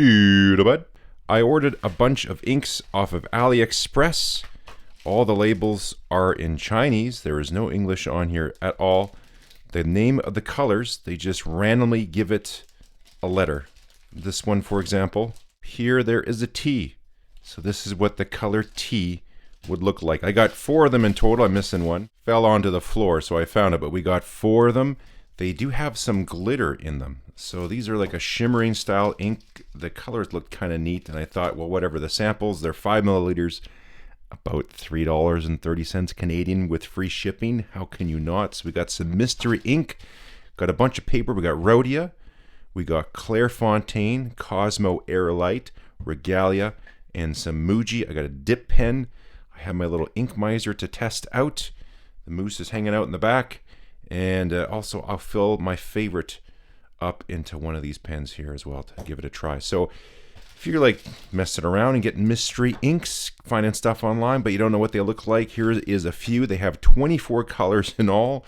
Doodlebud. I ordered a bunch of inks off of Aliexpress. All the labels are in Chinese. There is no English on here at all. The name of the colors, they just randomly give it a letter. This one, for example, here there is a T. So this is what the color T would look like. I got 4 of them in total. I'm missing one. Fell onto the floor, so I found it, but we got 4 of them. They do have some glitter in them. So these are like a shimmering style ink. The colors look kind of neat, and I thought, well, whatever. The samples, they're 5 milliliters, about $3.30 Canadian with free shipping. How can you not? So we got some mystery ink. Got a bunch of paper. We got Rhodia. We got Clairefontaine, Cosmo Airlight, Regalia, and some Muji. I got a dip pen. I have my little ink miser to test out. The moose is hanging out in the back. And also I'll fill my favorite up into one of these pens here as well to give it a try. So if you're like messing around and getting mystery inks, finding stuff online, but you don't know what they look like, here is a few. They have 24 colors in all.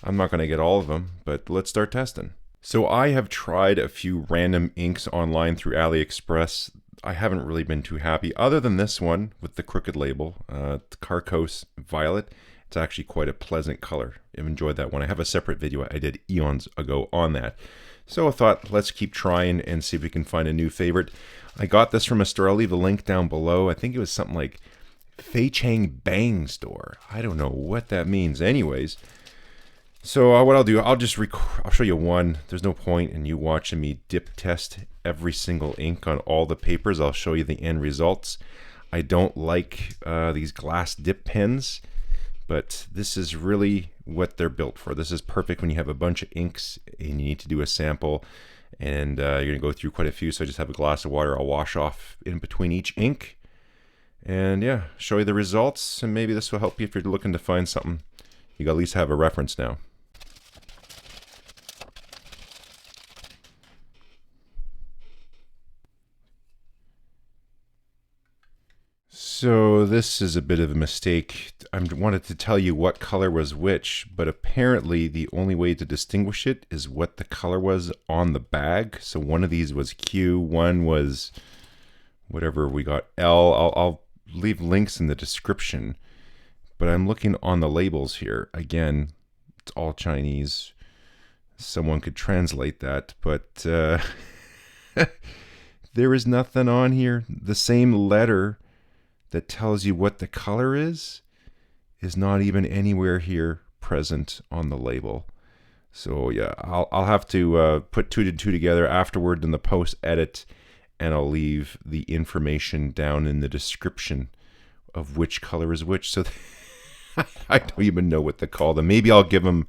I'm not going to get all of them, but let's start testing. So I have tried a few random inks online through AliExpress. I haven't really been too happy, other than this one with the crooked label, Carcos Violet. It's actually quite a pleasant color. I've enjoyed that one. I have a separate video I did eons ago on that. So I thought, let's keep trying and see if we can find a new favorite. I got this from a store. I'll leave a link down below. I think it was something like Fei Chang Bang Store. I don't know what that means. Anyways, so what I'll do, I'll show you one. There's no point in you watching me dip test every single ink on all the papers. I'll show you the end results. I don't like these glass dip pens, but this is really what they're built for. This is perfect when you have a bunch of inks and you need to do a sample, and you're gonna go through quite a few. So I just have a glass of water. I'll wash off in between each ink, and yeah, show you the results. And maybe this will help you if you're looking to find something. You at least have a reference now. So this is a bit of a mistake. I wanted to tell you what color was which, but apparently the only way to distinguish it is what the color was on the bag. So one of these was Q, one was whatever we got, L. I'll leave links in the description, but I'm looking on the labels here. Again, it's all Chinese. Someone could translate that, but there is nothing on here. The same letter that tells you what the color is not even anywhere here present on the label. So yeah, I'll have to put 2 to 2 together afterward in the post edit, and I'll leave the information down in the description of which color is which. So I don't even know what to call them. Maybe I'll give them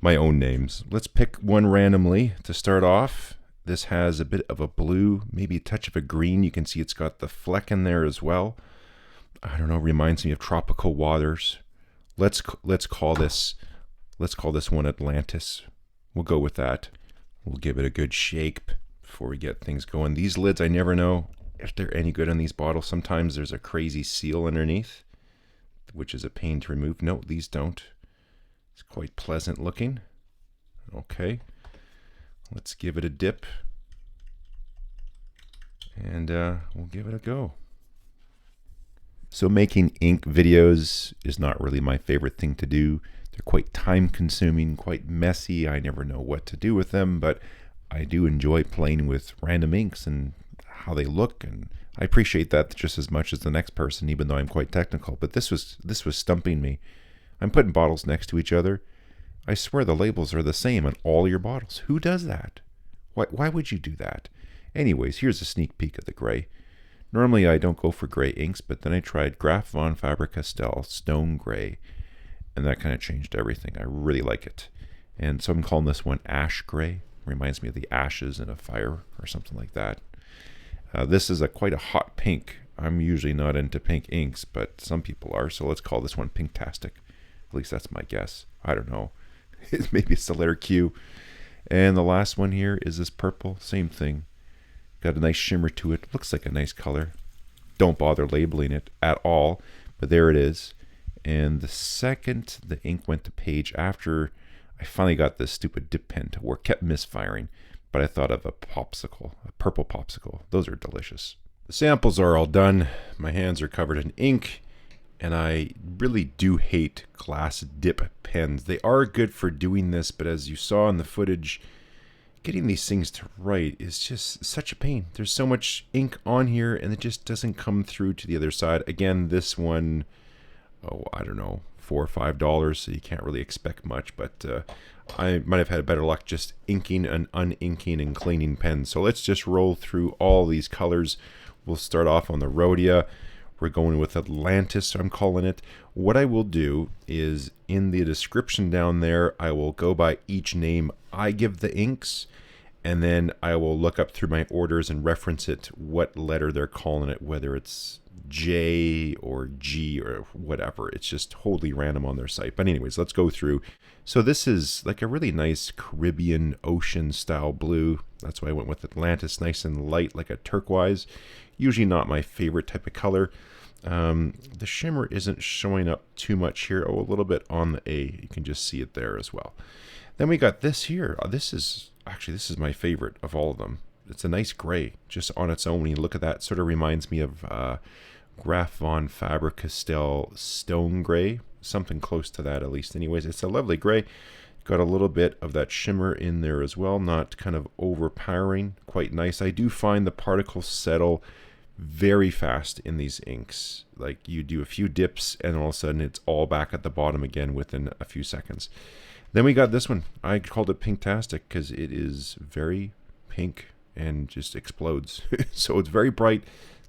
my own names. Let's pick one randomly to start off. This has a bit of a blue, maybe a touch of a green. You can see it's got the fleck in there as well. I don't know, reminds me of tropical waters. Let's call this one Atlantis. We'll go with that. We'll give it a good shake before we get things going. These lids, I never know if they're any good on these bottles. Sometimes there's a crazy seal underneath, which is a pain to remove. No, these don't. It's quite pleasant looking. Okay, let's give it a dip, and we'll give it a go. So making ink videos is not really my favorite thing to do. They're quite time consuming, quite messy. I never know what to do with them, but I do enjoy playing with random inks and how they look, and I appreciate that just as much as the next person, even though I'm quite technical. But this was stumping me. I'm putting bottles next to each other. I swear the labels are the same on all your bottles. Who does that? Why would you do that? Anyways, here's a sneak peek of the gray. Normally I don't go for gray inks, but then I tried Graf von Faber-Castell Stone Gray, and that kind of changed everything. I really like it. And so I'm calling this one Ash Gray. Reminds me of the ashes in a fire or something like that. This is quite a hot pink. I'm usually not into pink inks, but some people are, so let's call this one Pinktastic. At least that's my guess. I don't know. Maybe it's the letter Q. And the last one here is this purple. Same thing. Got a nice shimmer to it. Looks like a nice color. Don't bother labeling it at all, but there it is. And the second the ink went to page after I finally got this stupid dip pen to work, kept misfiring. but I thought of a popsicle, a purple popsicle. Those are delicious. The samples are all done. My hands are covered in ink, and I really do hate glass dip pens. They are good for doing this, but as you saw in the footage, getting these things to write is just such a pain. There's so much ink on here, and it just doesn't come through to the other side. Again, this one, oh, I don't know, $4 or $5, so you can't really expect much, but I might have had better luck just inking and uninking and cleaning pens. So let's just roll through all these colors. We'll start off on the Rhodia. We're going with Atlantis, I'm calling it. What I will do is in the description down there, I will go by each name I give the inks, and then I will look up through my orders and reference it, what letter they're calling it, whether it's J or G or whatever. It's just totally random on their site. But anyways, let's go through. So this is like a really nice Caribbean ocean style blue. That's why I went with Atlantis, nice and light like a turquoise. Usually not my favorite type of color. The shimmer isn't showing up too much here. Oh, a little bit on the A. You can just see it there as well. Then we got this here. This is my favorite of all of them. It's a nice gray just on its own. When you look at that, it sort of reminds me of Graf von Faber-Castell stone gray, something close to that at least. Anyways, it's a lovely gray. Got a little bit of that shimmer in there as well, not kind of overpowering, quite nice. I do find the particles settle very fast in these inks. Like you do a few dips and all of a sudden it's all back at the bottom again within a few seconds. Then we got this one. I called it Pinktastic because it is very pink and just explodes. So it's very bright,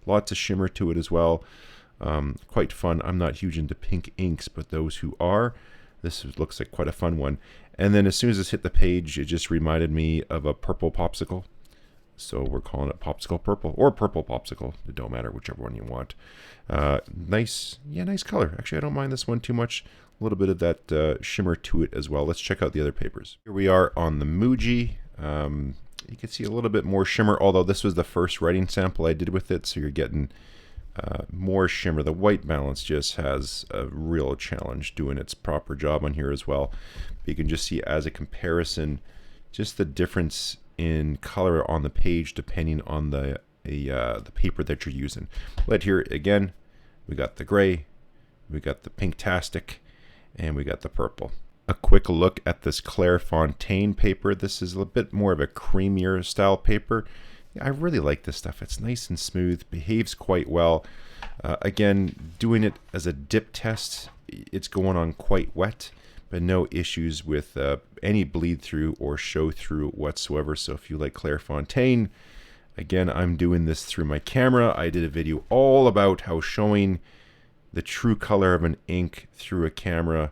lots of shimmer to it as well. Quite fun. I'm not huge into pink inks, but those who are, this looks like quite a fun one. And then as soon as this hit the page, it just reminded me of a purple popsicle. So we're calling it Popsicle Purple or Purple Popsicle. It don't matter, whichever one you want. Nice color. Actually, I don't mind this one too much. A little bit of that shimmer to it as well. Let's check out the other papers. Here we are on the Muji. You can see a little bit more shimmer, although this was the first writing sample I did with it, so you're getting more shimmer. The white balance just has a real challenge doing its proper job on here as well. But you can just see as a comparison, just the difference in color on the page depending on the paper that you're using. But here again, we got the gray, we got the Pinktastic, and we got the purple. A quick look at this Clairefontaine paper. This is a little bit more of a creamier style paper. I really like this stuff. It's nice and smooth, behaves quite well. Again, doing it as a dip test, it's going on quite wet, but no issues with any bleed through or show through whatsoever. So if you like Clairefontaine, again, I'm doing this through my camera. I did a video all about how showing the true color of an ink through a camera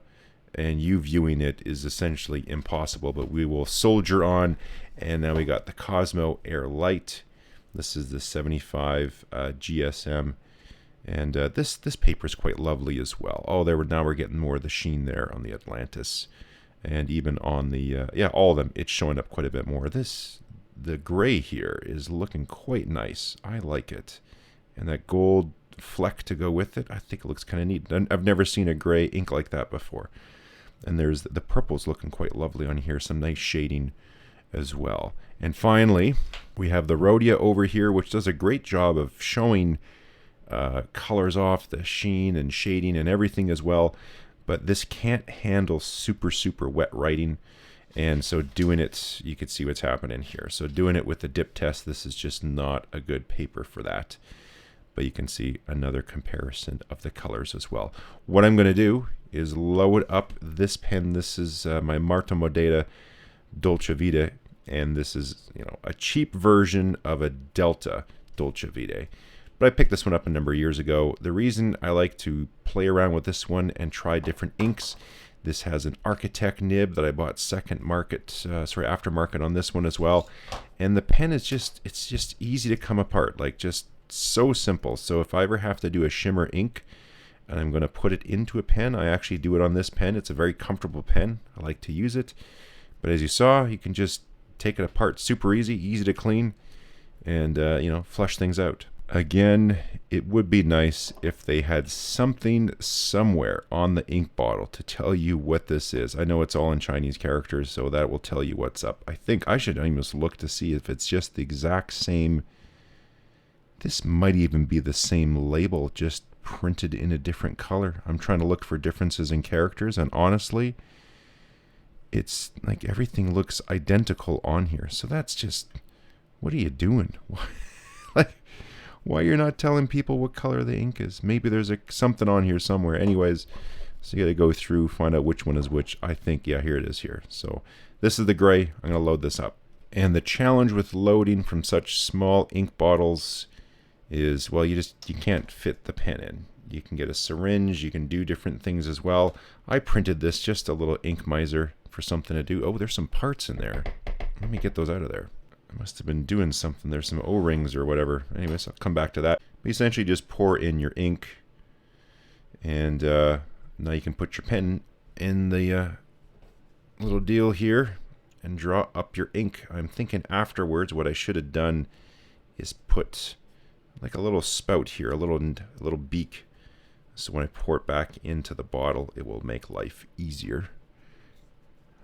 and you viewing it is essentially impossible, but we will soldier on. And now we got the Cosmo Air Light. This is the 75 GSM, and this paper is quite lovely as well. Oh, now we're getting more of the sheen there on the Atlantis, and even on the all of them, it's showing up quite a bit more. The gray here is looking quite nice. I like it, and that gold fleck to go with it, I think it looks kind of neat. I've never seen a gray ink like that before. And there's the purple's looking quite lovely on here, some nice shading as well. And finally, we have the Rhodia over here, which does a great job of showing colors off, the sheen and shading and everything as well. But this can't handle super wet writing. And so doing it, you can see what's happening here. So doing it with the dip test, this is just not a good paper for that. But you can see another comparison of the colors as well. What I'm going to do is load up this pen. This is my Marta Modena Dolce Vita, and this is a cheap version of a Delta Dolce Vita. But I picked this one up a number of years ago. The reason I like to play around with this one and try different inks, this has an Architect nib that I bought aftermarket on this one as well. And the pen is it's just easy to come apart, like just so simple. So if I ever have to do a shimmer ink and I'm going to put it into a pen, I actually do it on this pen. It's a very comfortable pen. I like to use it. But as you saw, you can just take it apart super easy to clean, and flush things out. Again, it would be nice if they had something somewhere on the ink bottle to tell you what this is. I know it's all in Chinese characters, so that will tell you what's up. I think I should almost look to see if it's just the exact same. This might even be the same label, just printed in a different color. I'm trying to look for differences in characters, and honestly, it's like everything looks identical on here. So that's just, what are you doing? Like, why you're not telling people what color the ink is? Maybe there's something on here somewhere. Anyways, so you got to go through, find out which one is which. I think, yeah, here it is here. So this is the gray. I'm going to load this up. And the challenge with loading from such small ink bottles is, well, you can't fit the pen in. You can get a syringe. You can do different things as well. I printed this, just a little ink miser for something to do. Oh, there's some parts in there. Let me get those out of there. I must have been doing something. There's some O-rings or whatever. Anyways, I'll come back to that. But essentially just pour in your ink, and now you can put your pen in the little deal here and draw up your ink. I'm thinking afterwards what I should have done is put like a little spout here, a little beak, so when I pour it back into the bottle, it will make life easier.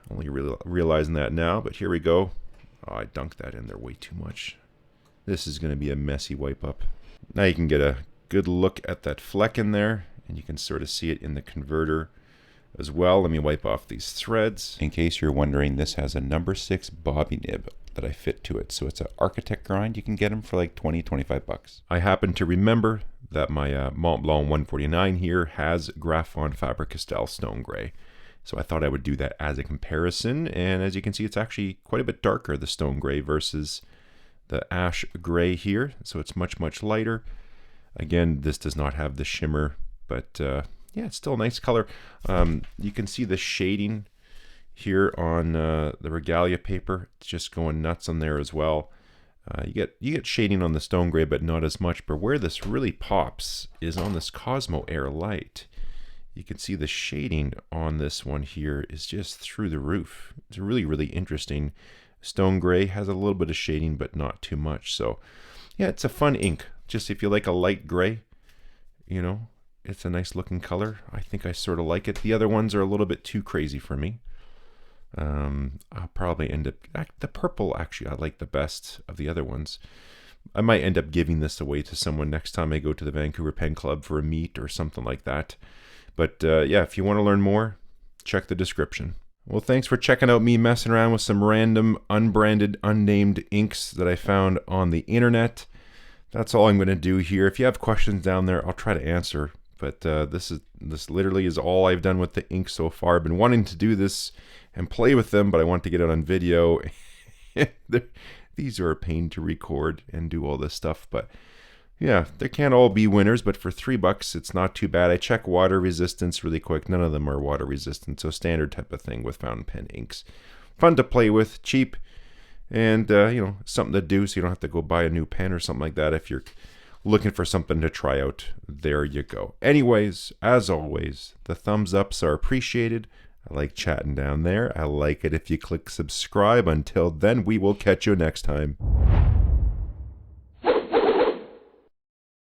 Only realizing that now, but here we go. Oh, I dunked that in there way too much. This is going to be a messy wipe up. Now you can get a good look at that fleck in there, and you can sort of see it in the converter as well. Let me wipe off these threads. In case you're wondering, this has a number 6 bobby nib that I fit to it. So it's an architect grind. You can get them for like 20-25 bucks. I happen to remember that my Mont Blanc 149 here has Graphon Faber-Castell Stone Gray. So I thought I would do that as a comparison, and as you can see, it's actually quite a bit darker, the stone gray versus the ash gray here. So it's much, much lighter. Again, this does not have the shimmer, but yeah, it's still a nice color. You can see the shading here on the Regalia paper. It's just going nuts on there as well. You get shading on the stone gray, but not as much. But where this really pops is on this Cosmo Air Light. You can see the shading on this one here is just through the roof. It's really, really interesting. Stone gray has a little bit of shading, but not too much. So yeah, it's a fun ink. Just if you like a light gray, you know, it's a nice looking color. I think I sort of like it. The other ones are a little bit too crazy for me. I'll probably end up, the purple actually I like the best of the other ones. I might end up giving this away to someone next time I go to the Vancouver Pen Club for a meet or something like that. But yeah, if you want to learn more, check the description. Well, thanks for checking out me messing around with some random, unbranded, unnamed inks that I found on the internet. That's all I'm going to do here. If you have questions down there, I'll try to answer. But this literally is all I've done with the ink so far. I've been wanting to do this and play with them, but I want to get it on video. These are a pain to record and do all this stuff, but yeah, they can't all be winners, but for $3, it's not too bad. I check water resistance really quick. None of them are water resistant, so standard type of thing with fountain pen inks. Fun to play with, cheap, and you know, something to do so you don't have to go buy a new pen or something like that. If you're looking for something to try out, there you go. Anyways, as always, the thumbs ups are appreciated. I like chatting down there. I like it if you click subscribe. Until then, we will catch you next time.